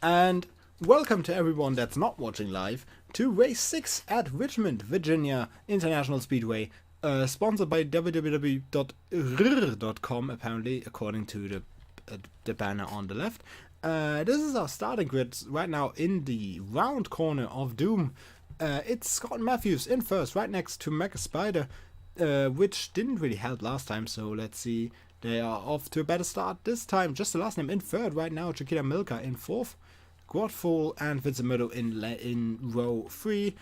And welcome to everyone that's not watching live to race 6 at Richmond, Virginia International Speedway, sponsored by www.rr.com, apparently, according to the banner on the left. This is our starting grid right now in the round corner of Doom. It's Scott Matthews in first, right next to Mega Spider, which didn't really help last time, so let's see. They are off to a better start this time. Just the last name in third right now. Chiquita Milka in fourth. Quadful and Vincent Murdo in row 3.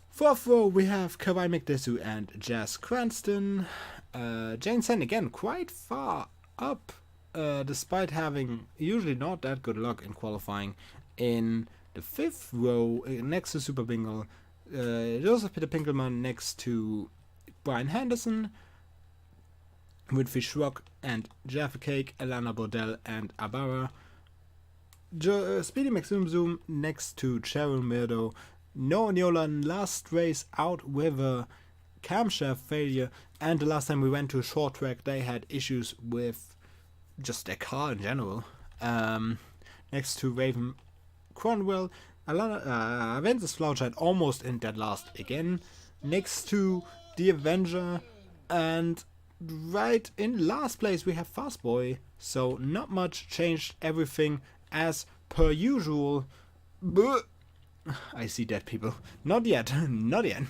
Fourth row we have Kawai McDesu and Jazz Cranston. Jane Sen again quite far up, despite having usually not that good luck in qualifying. In the fifth row next to Super Bingle, Joseph Peter Pinkelman next to Brian Henderson. Whitfish Rock and Jaffa Cake, Alana Bordell and Abara. Speedy McZoom next to Cheryl Murdo. Noah Niolan last race out with a camshaft failure, and the last time we went to a short track they had issues with just their car in general. Next to Raven Cronwell, Aventus Flouchard almost in dead last again. Next to the Avenger, and right in last place we have Fast Boy, so not much changed, everything as per usual. But I see dead people. Not yet, not yet.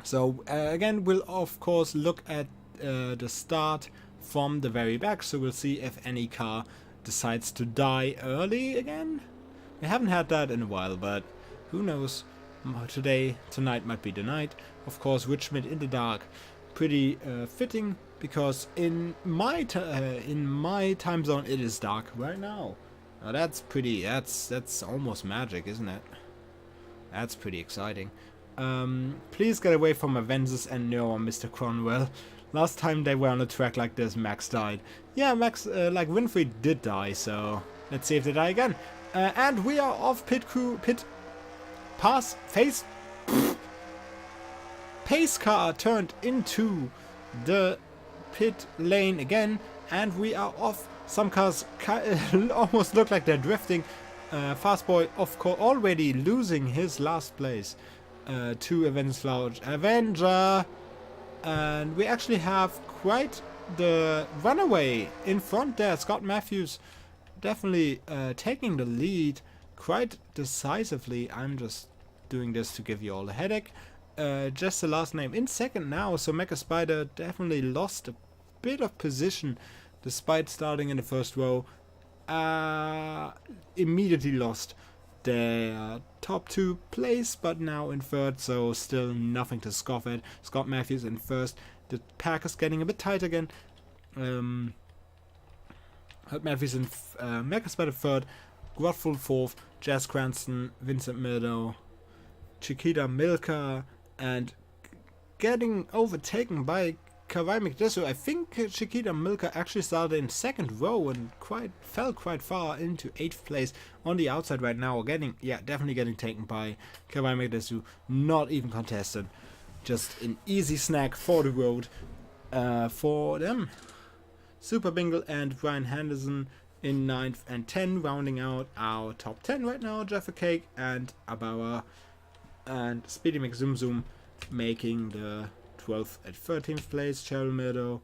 So again, we'll of course look at the start from the very back, so we'll see if any car decides to die early again. We haven't had that in a while, but who knows. Tonight might be the night. Of course, Richmond in the dark. Pretty fitting, because in my time zone it is dark right now. Now that's pretty. That's almost magic, isn't it? That's pretty exciting. Please get away from Aventus and Noah, Mr. Cronwell. Last time they were on a track like this, Max died. Yeah, Max, like Winfrey did die. So let's see if they die again. And we are off pit pace car turned into the pit lane again, and we are off. Some cars almost look like they're drifting. Fast Boy, of course, already losing his last place to Avenger, and we actually have quite the runaway in front there. Scott Matthews definitely taking the lead quite decisively. I'm just doing this to give you all a headache. Just the last name in second now, so Mecha Spider definitely lost a bit of position despite starting in the first row. Immediately lost their top 2 place, but now in third, so still nothing to scoff at. Scott Matthews in first. The pack is getting a bit tight again. Matthews in Mecha Spider third, Godful fourth, Jazz Cranston, Vincent Murdo, Chiquita Milka, and getting overtaken by Kawai McDesu. I think Chiquita Milka actually started in second row and fell quite far into 8th place on the outside right now. Definitely getting taken by Kawai McDesu. Not even contested. Just an easy snack for the road for them. Super Bingle and Brian Henderson in 9th and 10th, rounding out our top 10 right now. Jaffa Cake and Abara and Speedy McZoom making the 12th and 13th place. Cheryl Murdo,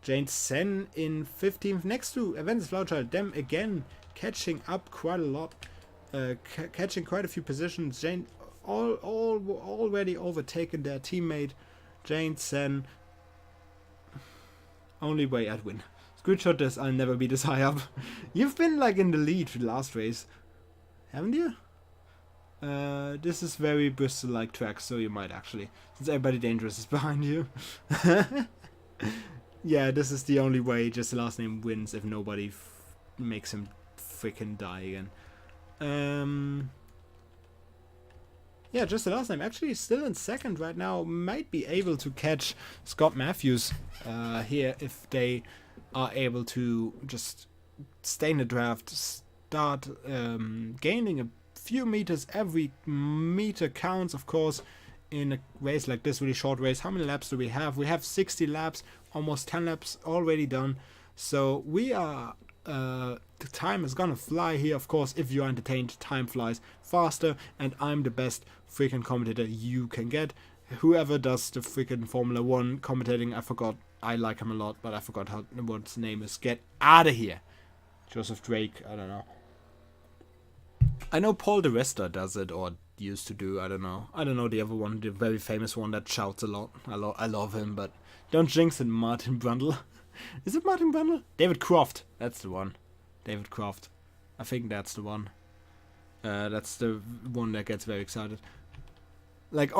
Jane Sen in 15th next to Aventus Flouchard. Them again catching up quite a lot, catching quite a few positions. Jane already overtaken their teammate Jane Sen. Only way I'd win. Screenshot this, I'll never be this high up. You've been like in the lead for the last race, haven't you? This is very Bristol-like track, so you might actually, since everybody dangerous is behind you. Yeah, this is the only way. Just the last name wins if nobody makes him freaking die again. Yeah, just the last name. Actually, still in second right now. Might be able to catch Scott Matthews here if they are able to just stay in the draft, start gaining a few meters. Every meter counts, of course, in a race like this, really short race. How many laps do we have? We have 60 laps, almost 10 laps already done. So we are the time is gonna fly here. Of course, if you're entertained, time flies faster, and I'm the best freaking commentator you can get. Whoever does the freaking Formula 1 commentating, I forgot, I like him a lot, but I forgot what his name is. Get out of here. Joseph Drake, I don't know. I know Paul de Resta does it, or used to do, I don't know. I don't know the other one, the very famous one that shouts a lot. I love him, but don't jinx it, Martin Brundle. Is it Martin Brundle? David Croft, that's the one. David Croft. I think that's the one. That's the one that gets very excited. Like,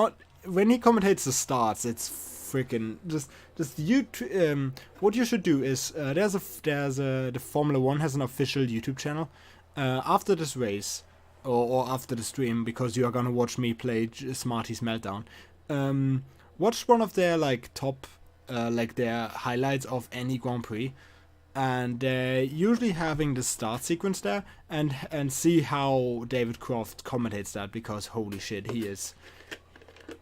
when he commentates the starts, it's freaking just what you should do is the Formula 1 has an official YouTube channel. After this race or after the stream, because you are gonna watch me play Smarty's Meltdown, watch one of their like top like their highlights of any Grand Prix, and they're usually having the start sequence there, and see how David Croft commentates that, because holy shit,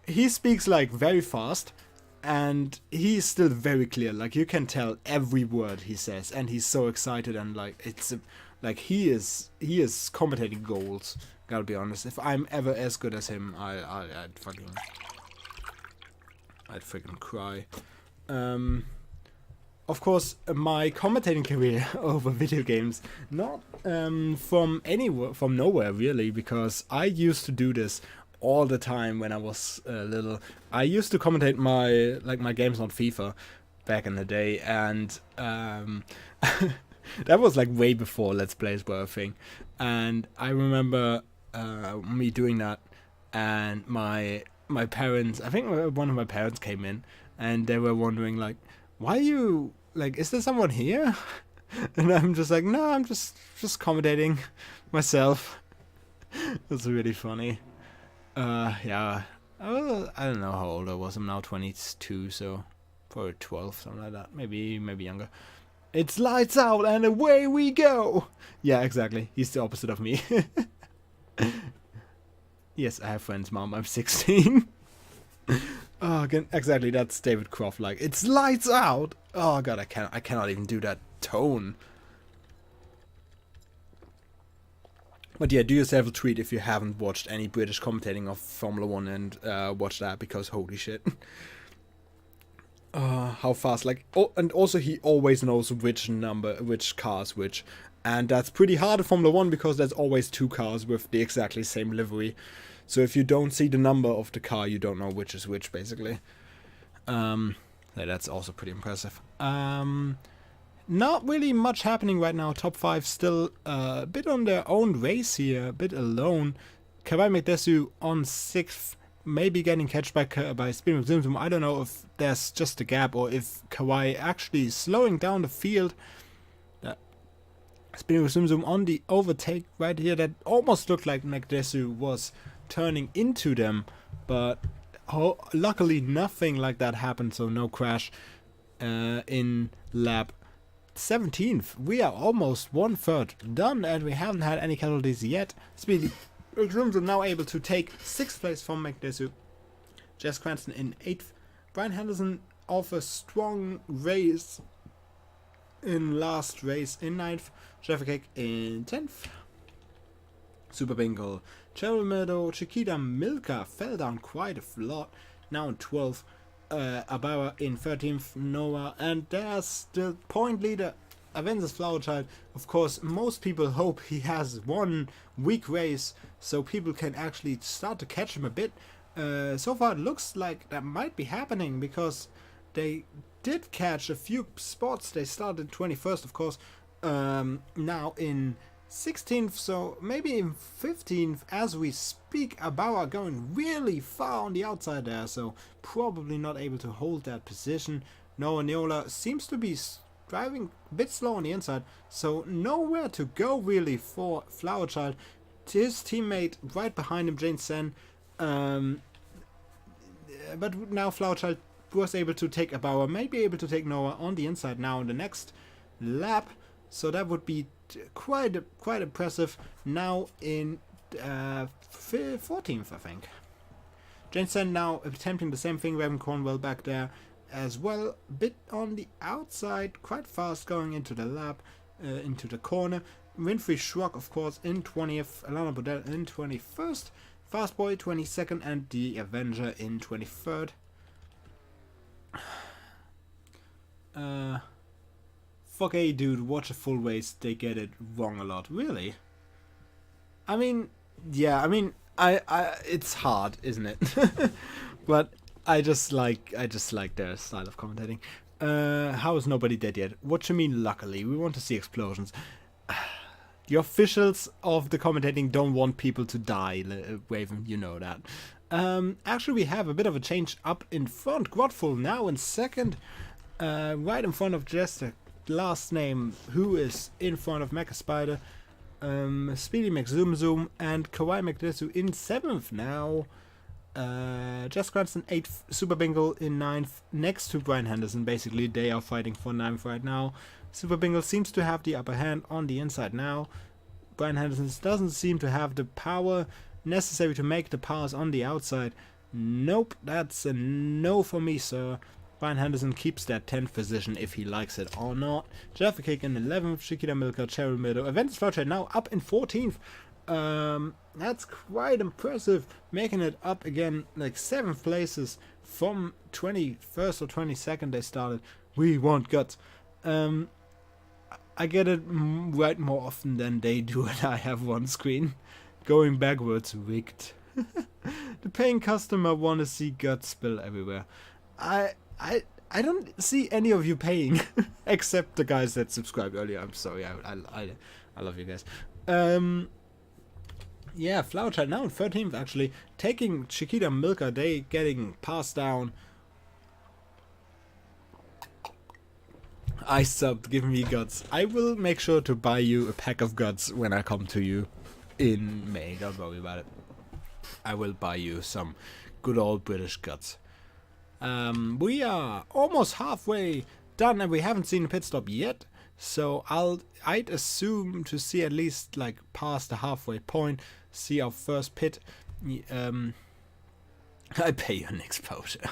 he speaks like very fast, and he's still very clear. Like, you can tell every word he says, and he's so excited, and like like he is commentating goals. Gotta be honest. If I'm ever as good as him, I'd freaking cry. Of course, my commentating career over video games, not from nowhere really, because I used to do this all the time when I was little. I used to commentate my games on FIFA back in the day, and that was like way before Let's Plays were a thing. And I remember me doing that, and my parents, I think one of my parents came in, and they were wondering like, why are you, like, is there someone here? And I'm just like, no, I'm just commentating myself. It's really funny. Yeah, I don't know how old I was. I'm now 22, so probably 12, something like that. Maybe younger. It's lights out and away we go. Yeah, exactly. He's the opposite of me. Yes, I have friends, Mom. I'm 16. Oh, again, exactly. That's David Croft. Like, it's lights out. Oh god, I cannot even do that tone. But yeah, do yourself a treat if you haven't watched any British commentating of Formula 1, and watch that, because holy shit. How fast, like, oh, and also he always knows which car is which. And that's pretty hard in Formula 1, because there's always two cars with the exactly same livery. So if you don't see the number of the car, you don't know which is which, basically. Yeah, that's also pretty impressive. Not really much happening right now. Top 5 still a bit on their own race here, a bit alone. Kawai McDessu on 6th, maybe getting catched by Spinning with Zimzum. I don't know if there's just a gap, or if Kawai actually slowing down the field. Spinning with Zimzum on the overtake right here. That almost looked like McDessu was turning into them, but luckily nothing like that happened, so no crash in lap 17th. We are almost 1/3 done, and we haven't had any casualties yet. Speedy Zimzum now able to take 6th place from McDessu. Jess Cranston in 8th. Brian Henderson off a strong race in last race in 9th. Jeffrey Cake in 10th. Super Bingo. Cheryl Meadow, Chiquita Milka fell down quite a lot. Now in 12th. Abara in 13th. Noah. And there's the point leader, Avengers Flower Child. Of course, most people hope he has one weak race, so people can actually start to catch him a bit. So far it looks like that might be happening, because they did catch a few spots. They started 21st, of course. Now in 16th, so maybe in 15th as we speak. Abara going really far on the outside there, so probably not able to hold that position. Noah Neola seems to be driving a bit slow on the inside, so nowhere to go really for Flower Child. His teammate right behind him, Jane Sen, but now Flower Child was able to take Abara, maybe able to take Noah on the inside now in the next lap, so that would be quite impressive. Now in 14th, I think. Jensen now attempting the same thing. Raven Cornwell back there as well, bit on the outside, quite fast going into the lap. into the corner. Winfrey Schrock, of course, in 20th. Alana Bodell in 21st. Fastboy 22nd, and the Avenger in 23rd. Fuck a dude, watch a full race, they get it wrong a lot. Really? I mean, yeah, I mean, I it's hard, isn't it? But I just like their style of commentating. How is nobody dead yet? What you mean, luckily? We want to see explosions. The officials of the commentating don't want people to die, Raven, you know that. Actually, we have a bit of a change up in front. Godful now in second, right in front of Jester. Last name, who is in front of Mecha Spider, Speedy McZoom and Kawhi McDessu in 7th now. Jess Cranston 8th, Super Bingle in 9th, next to Brian Henderson. Basically, they are fighting for 9th right now. Super Bingle seems to have the upper hand on the inside now. Brian Henderson doesn't seem to have the power necessary to make the pass on the outside. Nope, that's a no for me, sir. Brian Henderson keeps that 10th position if he likes it or not. Jaffa Cake in 11th, Chiquita Milka, Cheryl Meadow. Aventus Flouchhead now up in 14th. That's quite impressive. Making it up again, like 7 places from 21st or 22nd they started. We want guts. I get it right more often than they do, and I have one screen. Going backwards, rigged. The paying customer want to see guts spill everywhere. I don't see any of you paying, except the guys that subscribed earlier. I'm sorry, I love you guys. Yeah, Flowerchild now in 13th actually, taking Chiquita Milka. They getting passed down. I subbed, give me guts. I will make sure to buy you a pack of guts when I come to you in May. Don't worry about it. I will buy you some good old British guts. We are almost halfway done and we haven't seen a pit stop yet, so I'd assume to see at least like past the halfway point, see our first pit. I pay you an exposure.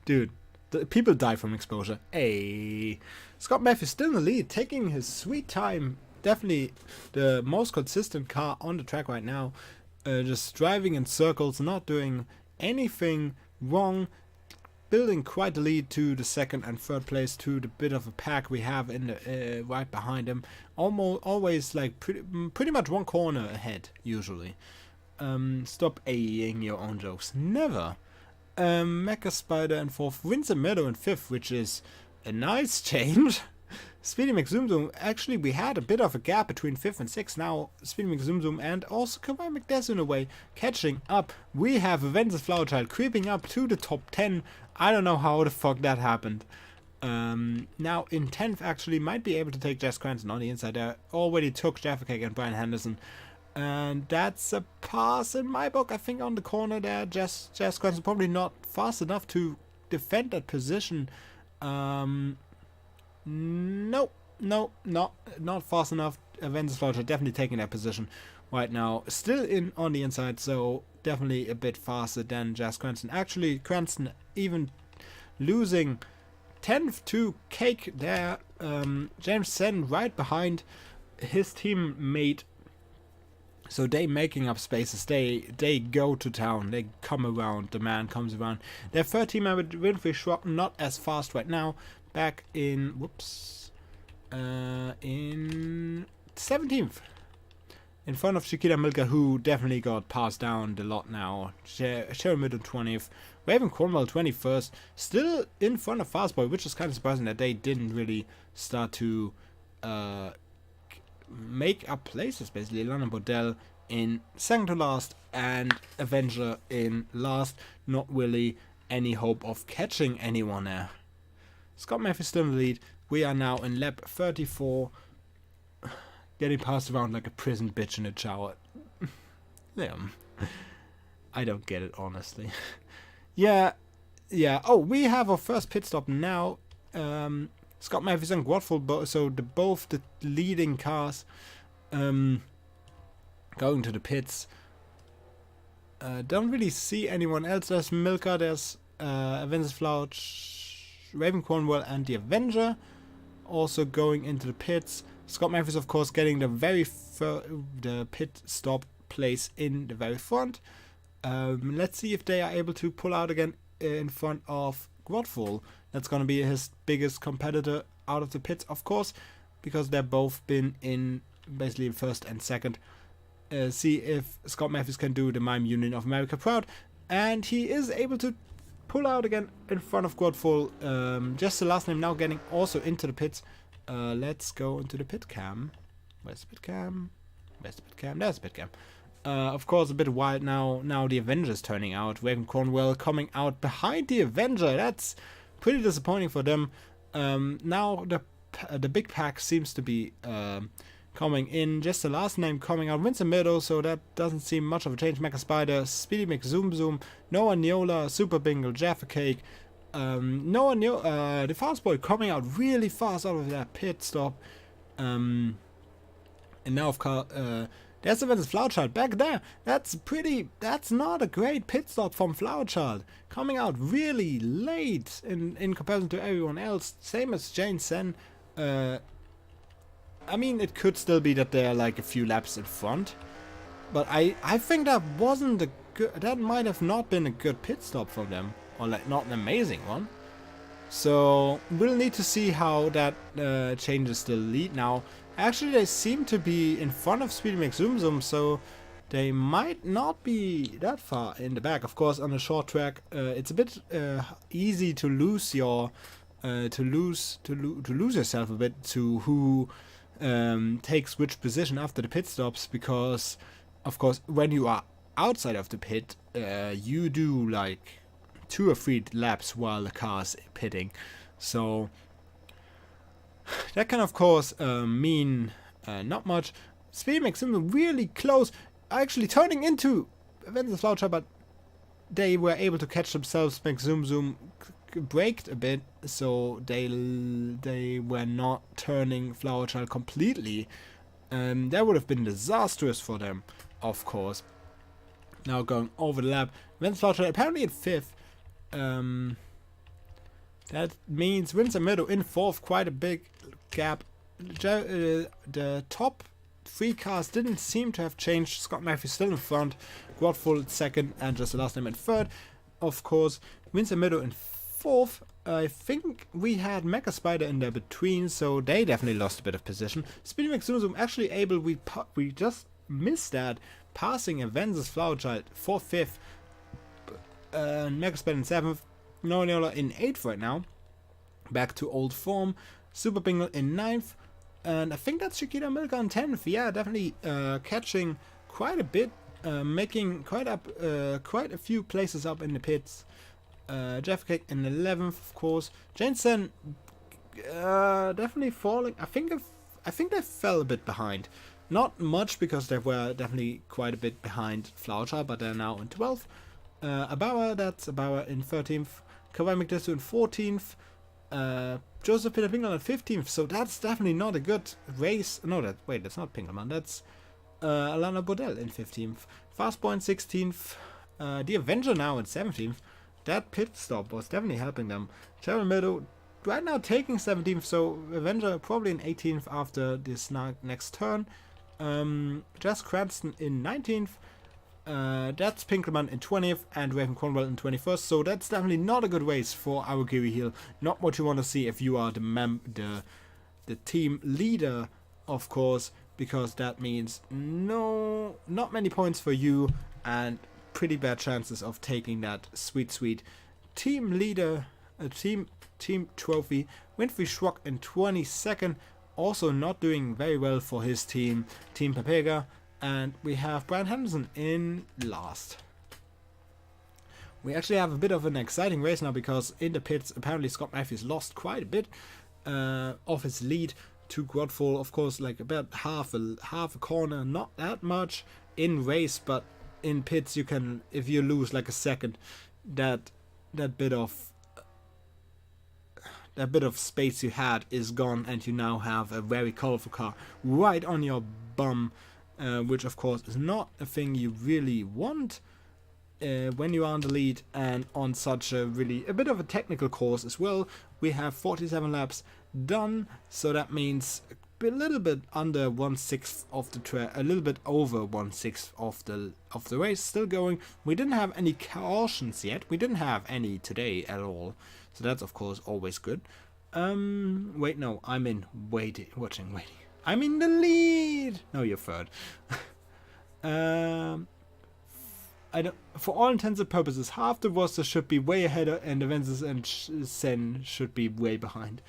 Dude, the people die from exposure. Hey, Scott Matthews still in the lead, taking his sweet time. Definitely the most consistent car on the track right now. Just driving in circles, not doing anything wrong, building quite the lead to the second and third place, to the bit of a pack we have in the right behind him. Always like pretty much one corner ahead usually. Stop AEing your own jokes. Never. Mecha Spider in 4th, Vincent Meadow in 5th, which is a nice change. Speedy McZoom, actually we had a bit of a gap between 5th and 6th. Now Speedy McZoom and also Kawhi McDessu in a way catching up. We have Aventus Flowerchild creeping up to the top 10. I don't know how the fuck that happened. Now in 10th actually might be able to take Jess Cranston on the inside there. Already took Jaffa Cake and Brian Henderson. And that's a pass in my book. I think on the corner there, Jess Cranston probably not fast enough to defend that position. Nope, not fast enough. Aventus Floucher definitely taking that position right now. Still in on the inside, so definitely a bit faster than Jazz Cranston. Actually, Cranston even losing 10th to Cake there. James Sen right behind his teammate. So they making up spaces. They go to town. They come around. The man comes around. Their third teammate Winfrey Schwab not as fast right now. Back in in 17th, in front of Chiquita Milka, who definitely got passed down the lot now. Cheryl Middle 20th, Raven Cornwell 21st, still in front of Fastboy, which is kind of surprising that they didn't really start to make up places. Basically, Lana Bodell in second to last and Avenger in last. Not really any hope of catching anyone there. Scott Matthews still in the lead. We are now in lap 34. Getting passed around like a prison bitch in a shower. Damn. I don't get it, honestly. Yeah. Oh, we have our first pit stop now. Scott Matthews and Godful, so both the leading cars going to the pits. Don't really see anyone else. There's Milka, there's Aventus Flouch. Raven Cornwell and the Avenger also going into the pits. Scott Matthews, of course, getting the pit stop place in the very front. Let's see if they are able to pull out again in front of Godfall. That's going to be his biggest competitor out of the pits, of course, because they've both been in basically first and second. See if Scott Matthews can do the Mime Union of America proud. And he is able to pull out again in front of Godfall. Just the last name now getting also into the pits. Let's go into the pit cam. Where's the pit cam? Where's the pit cam? There's the pit cam. Of course, a bit wild now. Now the Avenger's turning out. Raven Cornwell coming out behind the Avenger. That's pretty disappointing for them. Now the big pack seems to be coming in. Just the last name coming out. Vincent Meadow, so that doesn't seem much of a change. Mecha Spider, Speedy McZoom, Noah Neola, Super Bingle, Jaffa Cake. Noah Neola, the fast boy coming out really fast out of that pit stop. And now, of course, there's the Flower Child back there. That's not a great pit stop from Flower Child. Coming out really late in comparison to everyone else. Same as Jane Sen. I mean, it could still be that they're like a few laps in front. But I think that wasn't a good... That might have not been a good pit stop from them. Or like not an amazing one. So we'll need to see how that changes the lead now. Actually, they seem to be in front of Speedy McZoom, so they might not be that far in the back. Of course, on a short track, it's a bit easy to lose your to lose yourself a bit to who takes which position after the pit stops, because of course when you are outside of the pit, you do like 2 or 3 laps while the car is pitting, so that can of course mean not much. Speed makes them really close, actually turning into Vincent Flower Child, but they were able to catch themselves. McZoom braked a bit, so they were not turning Flower Child completely. That would have been disastrous for them, of course. Now going over the lap, Vincent Flower Child apparently in 5th. That means Vincent Meadow in 4th, quite a big gap. The top 3 cars didn't seem to have changed. Scott Matthews still in front, Godfall 2nd, and just the last name in 3rd. Of course, Vincent Meadow in 4th. I think we had Mecha Spider in there between, so they definitely lost a bit of position. Speedy McZoom actually able, we just missed that, passing Avengers Flower Child for 5th. Mecha Spider in 7th. Nola in 8th right now. Back to old form. Super Bingle in 9th. And I think that's Chiquita Milka in 10th. Yeah, definitely catching quite a bit. Making quite a few places up in the pits. Jeff Cake in 11th, of course. Jensen definitely falling. I think they fell a bit behind. Not much, because they were definitely quite a bit behind Flower Child, but they're now in 12th. That's Abawa in 13th. Kawhi McDessu in 14th. Joseph Peter Pinkelman in 15th. So that's definitely not a good race. No, that's not Pinkelman. That's Alana Bodell in 15th. Fastboy in 16th. The Avenger now in 17th. That pit stop was definitely helping them. Cheryl Meadow right now taking 17th. So Avenger probably in 18th after this next turn. Jess Cranston in 19th. That's Pinkelman in 20th and Raven Cornwell in 21st, so that's definitely not a good race for Awagiri Hill. Not what you want to see if you are the team leader, of course, because that means not many points for you and pretty bad chances of taking that sweet team leader, team trophy. Winfrey Schrock in 22nd, also not doing very well for his team, Team Papega. And we have Brian Henderson in last. We actually have a bit of an exciting race now, because in the pits, apparently Scott Matthews lost quite a bit of his lead to Godfall. Of course, like about half a corner, not that much in race, but in pits you can, if you lose like a second, that bit of space you had is gone, and you now have a very colorful car right on your bum. Which of course is not a thing you really want when you are on the lead and on such a bit of a technical course as well. We have 47 laps done, so that means a little bit under 1/6 of the track, a little bit over 1/6 of the race still going. We didn't have any cautions yet. We didn't have any today at all, so that's of course always good. Wait, no, I'm in waiting. I'm in the lead. No, you're third. I don't. For all intents and purposes, half the roster should be way ahead, and Avensis and Sen should be way behind.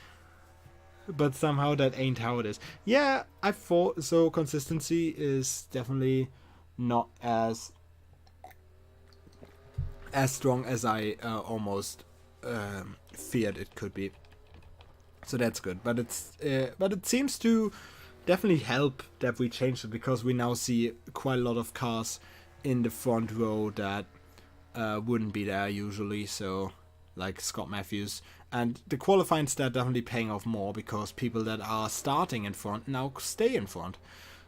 But somehow that ain't how it is. Yeah, I thought so. Consistency is definitely not as strong as I almost feared it could be. So that's good. But it seems to definitely help that we changed it, because we now see quite a lot of cars in the front row that wouldn't be there usually. So like Scott Matthews. And the qualifying stat definitely paying off more, because people that are starting in front now stay in front.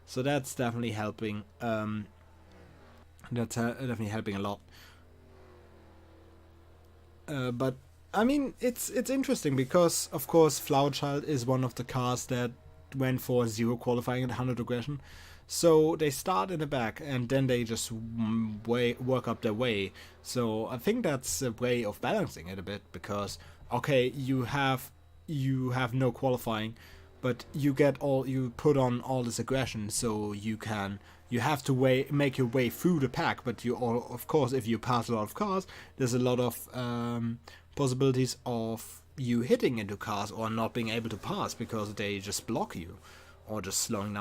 So that's definitely helping. That's definitely helping a lot. But I mean, it's interesting, because of course Flowerchild is one of the cars that went for 0 qualifying at 100 aggression. So they start in the back and then they just work up their way. So I think that's a way of balancing it a bit, because okay, you have no qualifying, but you put on all this aggression, so you have to make your way through the pack. But of course, if you pass a lot of cars, there's a lot of possibilities of you hitting into cars or not being able to pass because they just block you, or just slowing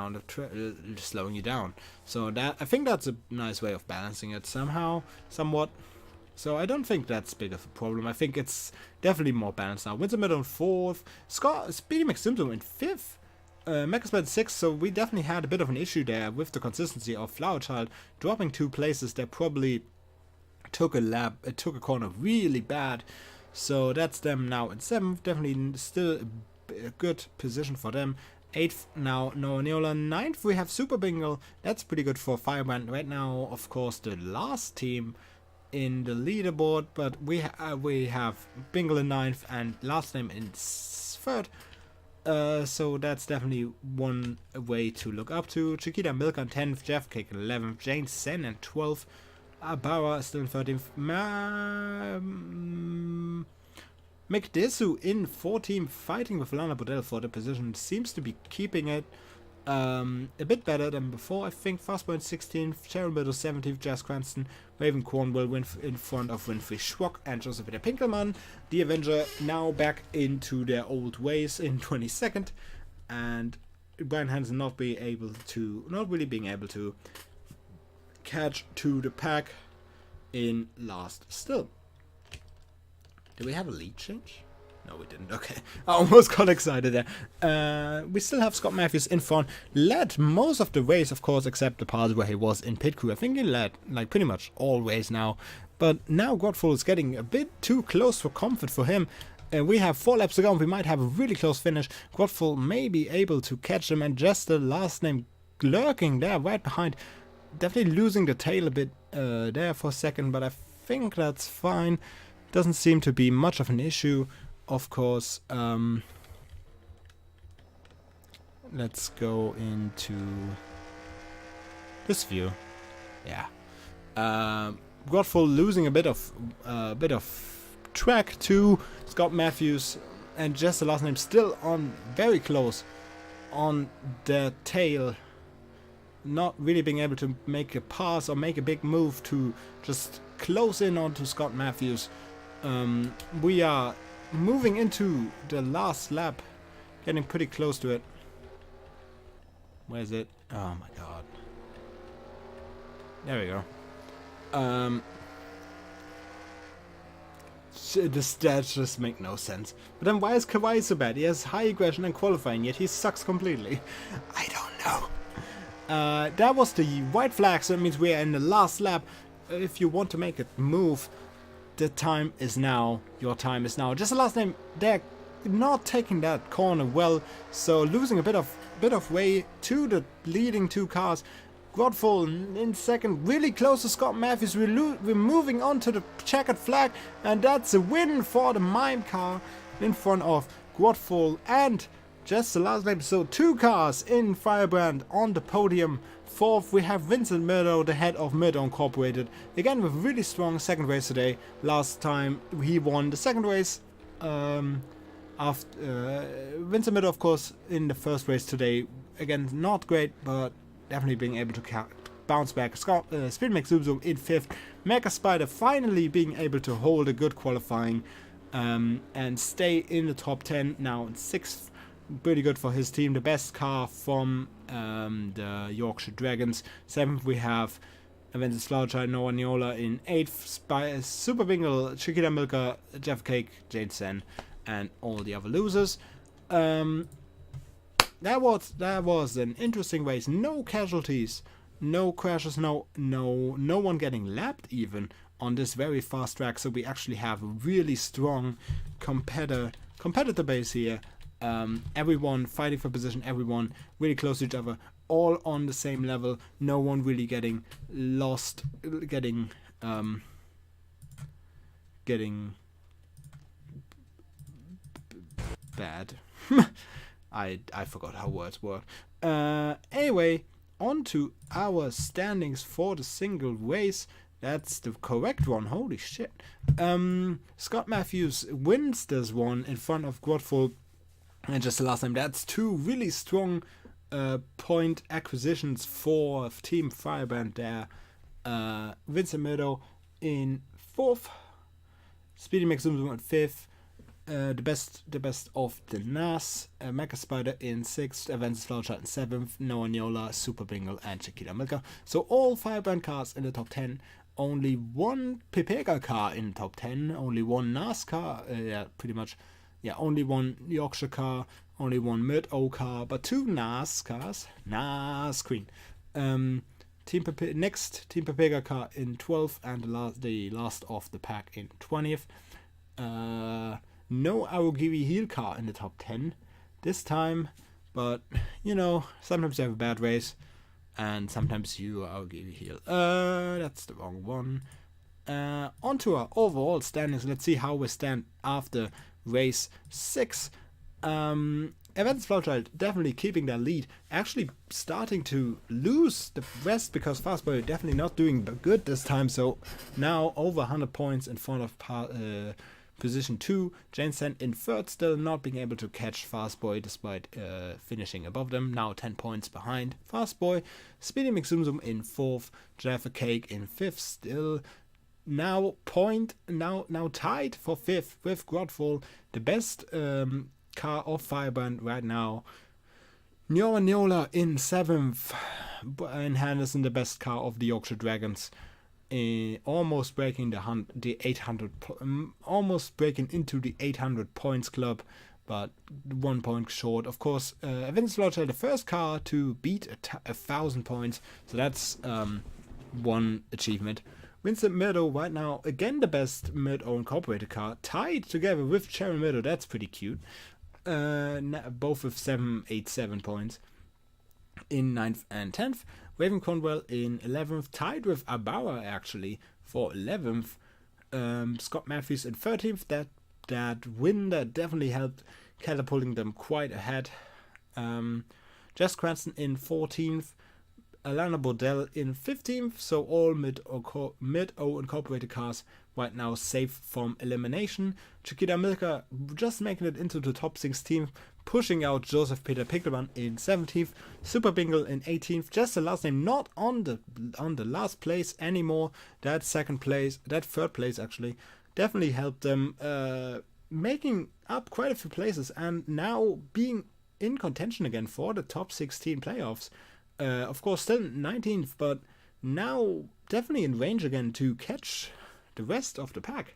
you down. So that, I think that's a nice way of balancing it somewhat. So I don't think that's big of a problem. I think it's definitely more balanced now. Winston Middle in 4th, Speedy McSimtum in 5th, Megaspeed 6th. So we definitely had a bit of an issue there with the consistency of Flowerchild dropping 2 places. That probably took a corner really bad. So that's them now in 7th. Definitely still a good position for them. 8th now Noah Neola. 9th we have Super Bingle. That's pretty good for Firebrand right now. Of course, the last team in the leaderboard, but we have Bingle in 9th and last name in 3rd. So that's definitely one way to look up to. Chiquita Milk in 10th, Jeff Cake in 11th, Jane Sen in 12th, Abara still in 13th, McDisu in 14th, fighting with Lana Bodell for the position. Seems to be keeping it a bit better than before, I think. Fastboy in 16th, Cheryl Meadows 17th, Jazz Cranston, Raven Cornwell win in front of Winfrey Schwock and Joseph Peter Pinkelman. The Avenger now back into their old ways in 22nd, and Brian Hansen not really being able to catch to the pack in last still. Did we have a lead change? No, we didn't. Okay. I almost got excited there. We still have Scott Matthews in front. Led most of the race, of course, except the part where he was in pit crew. I think he led like pretty much all race now. But now Godful is getting a bit too close for comfort for him. We have 4 laps to go and we might have a really close finish. Godful may be able to catch him, and just the last name lurking there right behind. Definitely losing the tail a bit there for a second, but I think that's fine. Doesn't seem to be much of an issue. Of course, let's go into this view. Yeah, Godful losing a bit of track to Scott Matthews, and just the last name still on very close on the tail, not really being able to make a pass or make a big move to just close in onto Scott Matthews. We are moving into the last lap, getting pretty close to it. Where is it? Oh my god. There we go. The stats just make no sense. But then why is Kawhi so bad? He has high aggression and qualifying, yet he sucks completely. I don't know. That was the white flag, so it means we are in the last lap. If you want to make a move, the time is now. Your time is now. Just the last name, they're not taking that corner well, so losing a bit of way to the leading 2 cars. Godful in second, really close to Scott Matthews. We're moving on to the checkered flag, and that's a win for the Mime car. in front of Quadfall and just the last name. So 2 cars in Firebrand on the podium. 4th we have Vincent Murdo, the head of MIRD Incorporated, again with really strong second race today. Last time he won the second race. After Vincent Murdo, of course, in the first race today, again not great, but definitely being able to bounce back. Speed Max Zoom Zoom in 5th. Mega Spider finally being able to hold a good qualifying and stay in the top 10 now in 6th. Pretty good for his team. The best car from the Yorkshire Dragons. 7th we have Aventus Flowerchild, Noah Niola in 8th. Super Bingle, Chiquita Milka, Jeff Cake, Jade Sen, and all the other losers. That was an interesting race. No casualties, no crashes, no one getting lapped even on this very fast track. So we actually have a really strong competitor base here. Everyone fighting for position, everyone really close to each other, all on the same level. No one really getting lost, getting bad. I forgot how words work. Anyway, on to our standings for the single race. That's the correct one. Holy shit. Scott Matthews wins this one in front of Quadfall. And just the last time, that's 2 really strong point acquisitions for Team Firebrand there. Vincent Murdo in 4th, Speedy McZoom at 5th, the best of the NAS, Mecha Spider in 6th, Aventus Flowerchild in 7th, Noah Niola, Super Bingle, and Chiquita Milka. So all Firebrand cars in the top 10. Only 1 Pepega car in the top 10. Only 1 NAS car. Yeah, pretty much. Yeah, only 1 Yorkshire car, only 1 MIRD car, but 2 NAS cars. NAS Queen. Team Pepega car in 12th, and the last of the pack in 20th. No Aogiri Heel car in the top 10 this time, but you know, sometimes you have a bad race, and sometimes you are Aogiri Heel. That's the wrong one. On to our overall standings. Let's see how we stand after race 6. Aventus Flowerchild definitely keeping their lead, actually starting to lose the rest because Fastboy definitely not doing good this time. So now over 100 points in front of position 2. Jane Sen in 3rd, still not being able to catch Fastboy despite finishing above them. Now 10 points behind Fastboy. Speedy McZoomZoom in 4th, Jaffa Cake in 5th, still now tied for 5th with Quadfall, the best car of Firebrand right now. Noah Niola in 7th, and Henderson the best car of the Yorkshire Dragons, almost breaking the 800, almost breaking into the 800 points club, but 1 point short. Of course, Vince Flowerchild, the first car to beat 1,000 points, so that's one achievement. Vincent Murdo right now, again the best MIRD Incorporated car, tied together with Cherry Murdo. That's pretty cute. Both with 787 points in 9th and 10th. Raven Conwell in 11th, tied with Abara actually for 11th. Scott Matthews in 13th. That win that definitely helped catapulting them quite ahead. Jess Cranston in 14th. Alana Bordell in 15th, so all MIRD Incorporated cars right now safe from elimination. Chiquita Milka just making it into the top 16, pushing out Joseph Peter Pickelman in 17th, Super Bingle in 18th, just the last name not on the last place anymore. That third place actually definitely helped them making up quite a few places and now being in contention again for the top 16 playoffs. Of course, still 19th, but now definitely in range again to catch the rest of the pack.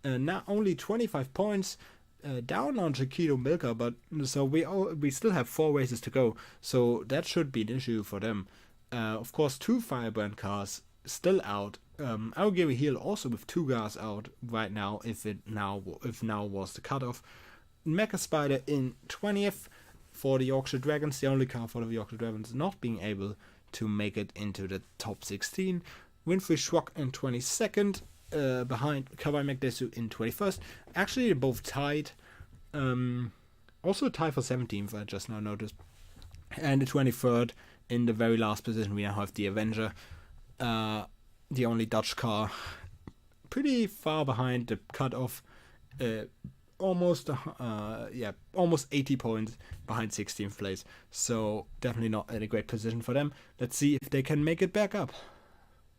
Now only 25 points down on Chiquito Milka, but so we still have 4 races to go, so that should be an issue for them. Of course, 2 Firebrand cars still out. Aogiri Heel also with 2 cars out right now. If now was the cutoff. Mecha Spider in 20th. For the Yorkshire Dragons, the only car for the Yorkshire Dragons not being able to make it into the top 16. Winfrey Schrock in 22nd, behind Kawai McDesu in 21st. Actually, they're both tied Also a tie for 17th, I just now noticed. And the 23rd, in the very last position, we now have the Avenger, the only Dutch car, pretty far behind the cutoff, almost 80 points behind 16th place. So definitely not in a great position for them. Let's see if they can make it back up.